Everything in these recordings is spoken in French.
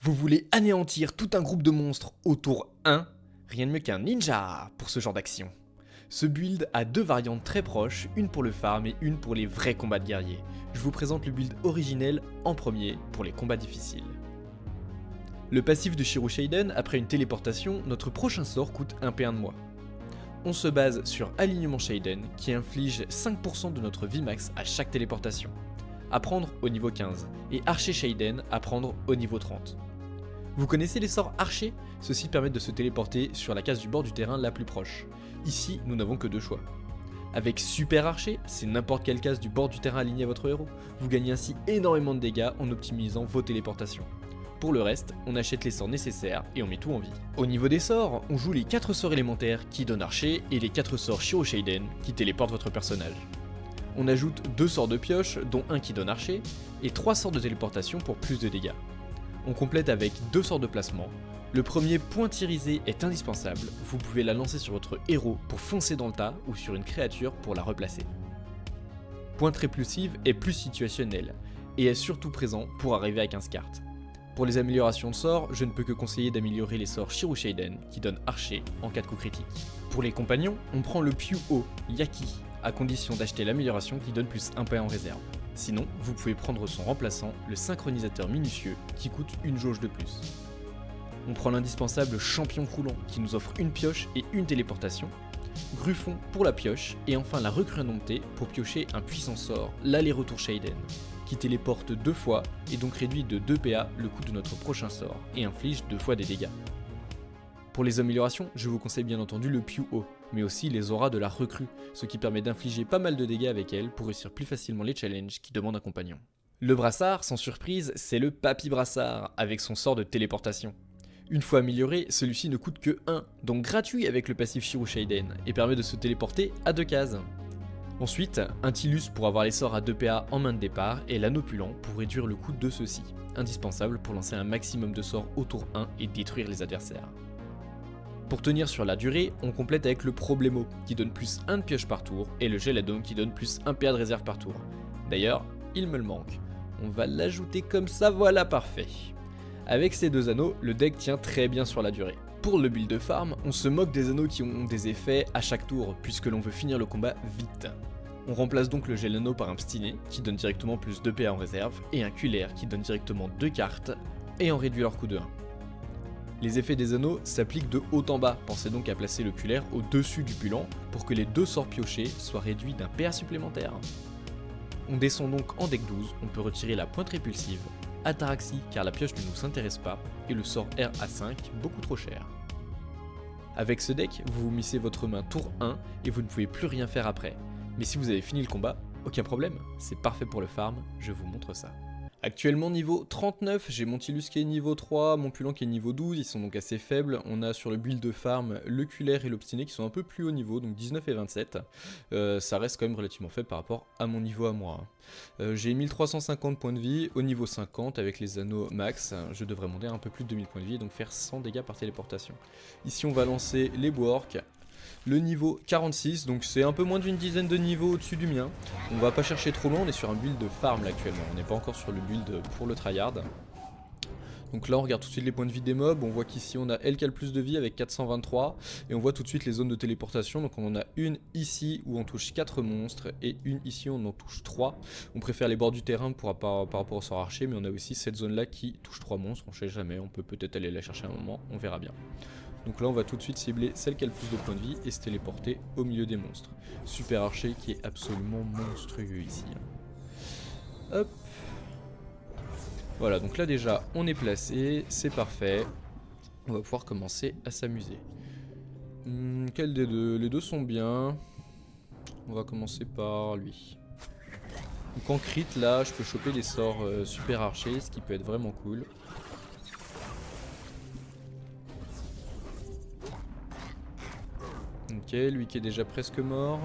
Vous voulez anéantir tout un groupe de monstres au tour 1? Rien de mieux qu'un ninja pour ce genre d'action. Ce build a deux variantes très proches, une pour le farm et une pour les vrais combats de guerriers. Je vous présente le build originel en premier pour les combats difficiles. Le passif de Shiro Shaiden, après une téléportation, notre prochain sort coûte 1 P1 de moins. On se base sur Alignement Shaiden qui inflige 5% de notre vie max à chaque téléportation, à prendre au niveau 15, et Archer Shaiden à prendre au niveau 30. Vous connaissez les sorts archers? Ceux-ci permettent de se téléporter sur la case du bord du terrain la plus proche. Ici, nous n'avons que deux choix. Avec Super Archer, c'est n'importe quelle case du bord du terrain alignée à votre héros. Vous gagnez ainsi énormément de dégâts en optimisant vos téléportations. Pour le reste, on achète les sorts nécessaires et on met tout en vie. Au niveau des sorts, on joue les 4 sorts élémentaires qui donnent Archer et les 4 sorts Shiro Shaiden qui téléportent votre personnage. On ajoute 2 sorts de pioche, dont un qui donne Archer, et 3 sorts de téléportation pour plus de dégâts. On complète avec 2 sorts de placement. Le premier, pointirisé, est indispensable, vous pouvez la lancer sur votre héros pour foncer dans le tas ou sur une créature pour la replacer. Pointe répulsive est plus situationnel et est surtout présent pour arriver à 15 cartes. Pour les améliorations de sorts, je ne peux que conseiller d'améliorer les sorts Shiro Shaiden qui donnent Archer en cas de coup critique. Pour les compagnons, on prend le Pyu-O Yaki à condition d'acheter l'amélioration qui donne plus 1 P en réserve. Sinon, vous pouvez prendre son remplaçant, le synchronisateur minutieux, qui coûte une jauge de plus. On prend l'indispensable champion croulant, qui nous offre une pioche et une téléportation, Gruffon pour la pioche, et enfin la recrue indomptée pour piocher un puissant sort, l'aller-retour Shaiden, qui téléporte 2 fois et donc réduit de 2 PA le coût de notre prochain sort, et inflige 2 fois des dégâts. Pour les améliorations, je vous conseille bien entendu le Pyu-O, mais aussi les auras de la recrue, ce qui permet d'infliger pas mal de dégâts avec elle pour réussir plus facilement les challenges qui demandent un compagnon. Le brassard, sans surprise, c'est le Papy Brassard, avec son sort de téléportation. Une fois amélioré, celui-ci ne coûte que 1, donc gratuit avec le passif Shiro Shaiden, et permet de se téléporter à 2 cases. Ensuite, un Tilus pour avoir les sorts à 2 PA en main de départ, et l'Anopulant pour réduire le coût de ceux-ci, indispensable pour lancer un maximum de sorts au tour 1 et détruire les adversaires. Pour tenir sur la durée, on complète avec le Problemo, qui donne plus 1 de pioche par tour, et le Geladome qui donne plus 1 PA de réserve par tour. D'ailleurs, il me le manque. On va l'ajouter comme ça, voilà, parfait. Avec ces deux anneaux, le deck tient très bien sur la durée. Pour le build de farm, on se moque des anneaux qui ont des effets à chaque tour, puisque l'on veut finir le combat vite. On remplace donc le Gelano par un Pstiné, qui donne directement plus 2 PA en réserve, et un Culaire qui donne directement 2 cartes, et en réduit leur coût de 1. Les effets des anneaux s'appliquent de haut en bas, pensez donc à placer le Culaire au-dessus du Pulant pour que les 2 sorts piochés soient réduits d'un PA supplémentaire. On descend donc en deck 12, on peut retirer la pointe répulsive, Ataraxie car la pioche ne nous intéresse pas, et le sort RA5 beaucoup trop cher. Avec ce deck, vous vous missez votre main tour 1 et vous ne pouvez plus rien faire après. Mais si vous avez fini le combat, aucun problème, c'est parfait pour le farm, je vous montre ça. Actuellement niveau 39, j'ai mon Tilus qui est niveau 3, mon Pulant qui est niveau 12, ils sont donc assez faibles. On a sur le build de farm le Culaire et l'Obstiné qui sont un peu plus haut niveau, donc 19 et 27. Ça reste quand même relativement faible par rapport à mon niveau à moi. J'ai 1350 points de vie, au niveau 50 avec les anneaux max, je devrais monter un peu plus de 2000 points de vie et donc faire 100 dégâts par téléportation. Ici on va lancer les Boork. Le niveau 46, donc c'est un peu moins d'une dizaine de niveaux au-dessus du mien. On va pas chercher trop loin, on est sur un build de farm là actuellement, on n'est pas encore sur le build pour le tryhard. Donc là on regarde tout de suite les points de vie des mobs, on voit qu'ici on a elle qui a le plus de vie avec 423, et on voit tout de suite les zones de téléportation, donc on en a une ici où on touche 4 monstres, et une ici où on en touche 3. On préfère les bords du terrain par rapport au sort archer, mais on a aussi cette zone là qui touche 3 monstres, on sait jamais, on peut peut-être aller la chercher un moment, on verra bien. Donc là on va tout de suite cibler celle qui a le plus de points de vie et se téléporter au milieu des monstres. Super archer qui est absolument monstrueux ici. Hop. Voilà, donc là déjà on est placé, c'est parfait. On va pouvoir commencer à s'amuser. Quel des deux? Les deux sont bien. On va commencer par lui. Donc en crit là je peux choper des sorts super archer, ce qui peut être vraiment cool. Ok, lui qui est déjà presque mort.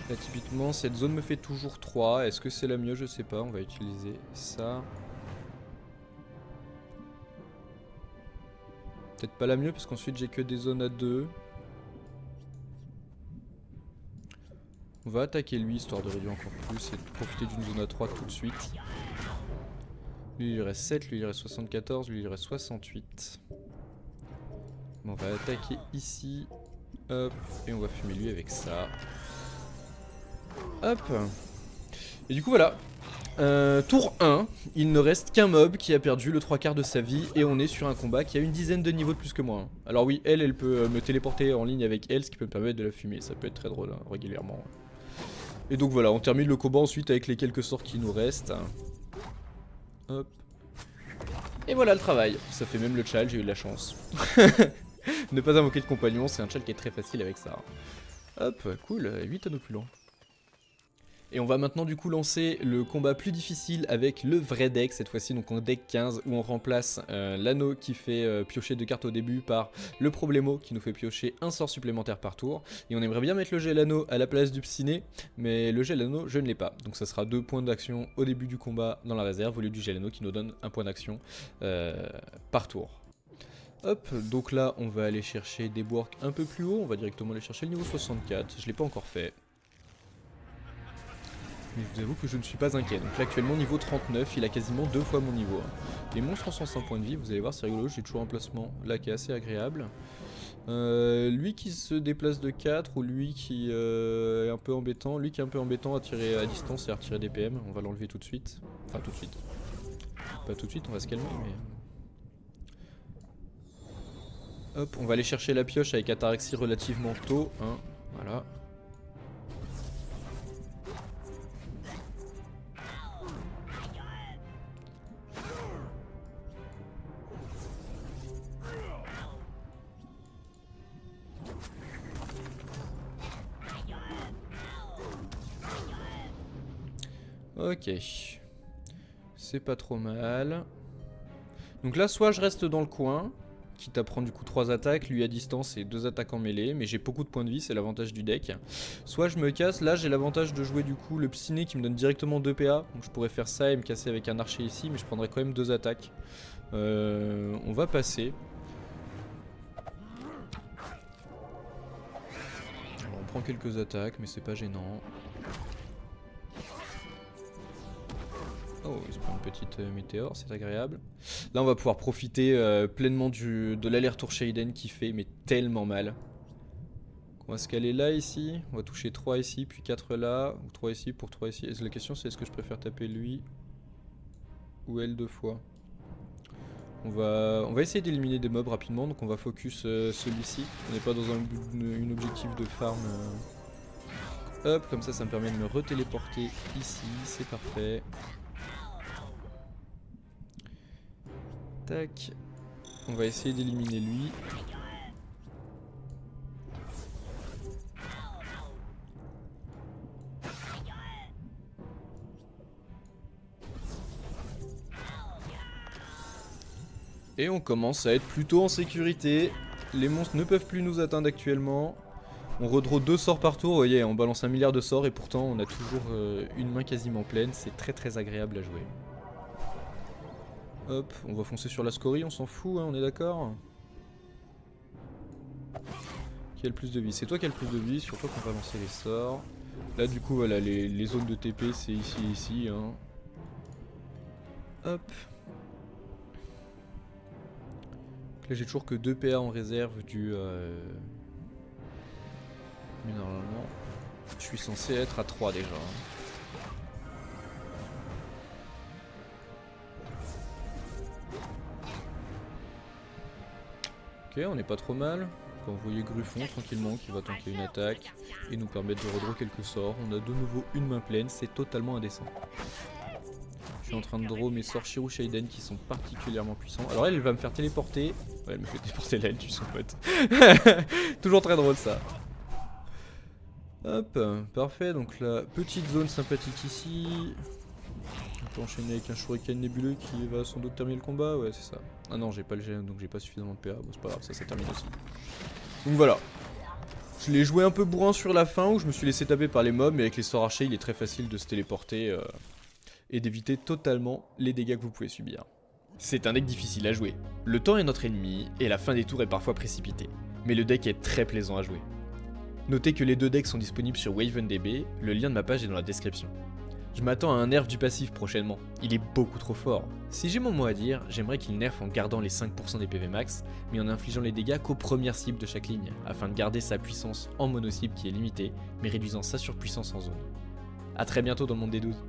Là typiquement cette zone me fait toujours 3. Est-ce que c'est la mieux? Je sais pas, on va utiliser ça. Peut-être pas la mieux parce qu'ensuite j'ai que des zones à 2. On va attaquer lui, histoire de réduire encore plus et de profiter d'une zone à 3 tout de suite. Lui il reste 7, lui il reste 74, lui il reste 68. Bon, on va attaquer ici. Hop, et on va fumer lui avec ça. Hop. Et du coup voilà. Tour 1, il ne reste qu'un mob qui a perdu le 3/4 de sa vie et on est sur un combat qui a une dizaine de niveaux de plus que moi. Hein. Alors oui, elle peut me téléporter en ligne avec elle, ce qui peut me permettre de la fumer. Ça peut être très drôle, hein, régulièrement. Et donc voilà, on termine le combat ensuite avec les quelques sorts qui nous restent. Hop. Et voilà le travail. Ça fait même le challenge, j'ai eu de la chance. Ne pas invoquer de compagnon, c'est un challenge qui est très facile avec ça. Hop, cool, 8 anneaux plus lents. Et on va maintenant du coup lancer le combat plus difficile avec le vrai deck cette fois-ci, donc en deck 15 où on remplace l'anneau qui fait piocher 2 cartes au début par le problémo qui nous fait piocher un sort supplémentaire par tour. Et on aimerait bien mettre le gel anneau à la place du psyné, mais le gel anneau je ne l'ai pas. Donc ça sera 2 points d'action au début du combat dans la réserve au lieu du gel anneau qui nous donne un point d'action par tour. Hop, donc là on va aller chercher des works un peu plus haut, on va directement aller chercher le niveau 64, je l'ai pas encore fait. Mais je vous avoue que je ne suis pas inquiet. Donc là actuellement niveau 39, il a quasiment 2 fois mon niveau. Les monstres en 105 points de vie, vous allez voir c'est rigolo, j'ai toujours un placement là qui est assez agréable. Lui qui se déplace de 4 ou lui qui est un peu embêtant. Lui qui est un peu embêtant à tirer à distance et à retirer des PM, on va l'enlever tout de suite. Enfin tout de suite. Pas tout de suite, on va se calmer mais... Hop, on va aller chercher la pioche avec ataraxie relativement tôt. Hein, voilà. Ok, c'est pas trop mal. Donc là soit je reste dans le coin, quitte à prendre du coup 3 attaques, lui à distance et 2 attaques en mêlée, mais j'ai beaucoup de points de vie, c'est l'avantage du deck. Soit je me casse, là j'ai l'avantage de jouer du coup le psyné qui me donne directement 2 PA, donc je pourrais faire ça et me casser avec un archer ici, mais je prendrais quand même 2 attaques. On va passer. Alors on prend quelques attaques, mais c'est pas gênant. Oh, il se prend une petite météore, c'est agréable. Là, on va pouvoir profiter pleinement de l'aller-retour Shayden qui fait mais tellement mal. On va se caler là, ici. On va toucher 3 ici, puis 4 là. Ou 3 ici pour 3 ici. Et la question, c'est est-ce que je préfère taper lui ou elle 2 fois. On va essayer d'éliminer des mobs rapidement. Donc, on va focus celui-ci. On n'est pas dans un objectif de farm. Hop, comme ça me permet de me retéléporter ici. C'est parfait. Tac. On va essayer d'éliminer lui. Et on commence à être plutôt en sécurité. Les monstres ne peuvent plus nous atteindre actuellement. On redraw 2 sorts par tour, vous voyez, on balance 1 milliard de sorts et pourtant on a toujours une main quasiment pleine. C'est très agréable à jouer. Hop, on va foncer sur la scorie, on s'en fout, hein, on est d'accord? Qui a le plus de vie? C'est toi qui as le plus de vie, sur toi qu'on va lancer les sorts. Là du coup voilà, les zones de TP c'est ici et ici. Hein. Hop. Là j'ai toujours que 2 PA en réserve du... Mais normalement, je suis censé être à 3 déjà. Ok, on n'est pas trop mal. On va envoyer Gruffon tranquillement qui va tenter une attaque et nous permettre de redraw quelques sorts. On a de nouveau une main pleine, c'est totalement indécent. Je suis en train de draw mes sorts Shirou Shayden qui sont particulièrement puissants. Alors elle va me faire téléporter. Ouais, elle me fait téléporter là, elle tue son pote. Toujours très drôle ça. Hop, parfait, donc la petite zone sympathique ici. On peut enchaîner avec un shuriken nébuleux qui va sans doute terminer le combat, ouais c'est ça. Ah non j'ai pas le GM donc j'ai pas suffisamment de PA, bon c'est pas grave, ça termine aussi. Donc voilà. Je l'ai joué un peu bourrin sur la fin où je me suis laissé taper par les mobs, mais avec les sorts archers il est très facile de se téléporter et d'éviter totalement les dégâts que vous pouvez subir. C'est un deck difficile à jouer. Le temps est notre ennemi et la fin des tours est parfois précipitée. Mais le deck est très plaisant à jouer. Notez que les deux decks sont disponibles sur WavenDB, le lien de ma page est dans la description. Je m'attends à un nerf du passif prochainement, il est beaucoup trop fort. Si j'ai mon mot à dire, j'aimerais qu'il nerf en gardant les 5% des PV max, mais en infligeant les dégâts qu'aux premières cibles de chaque ligne, afin de garder sa puissance en mono-cible qui est limitée, mais réduisant sa surpuissance en zone. A très bientôt dans le monde des 12.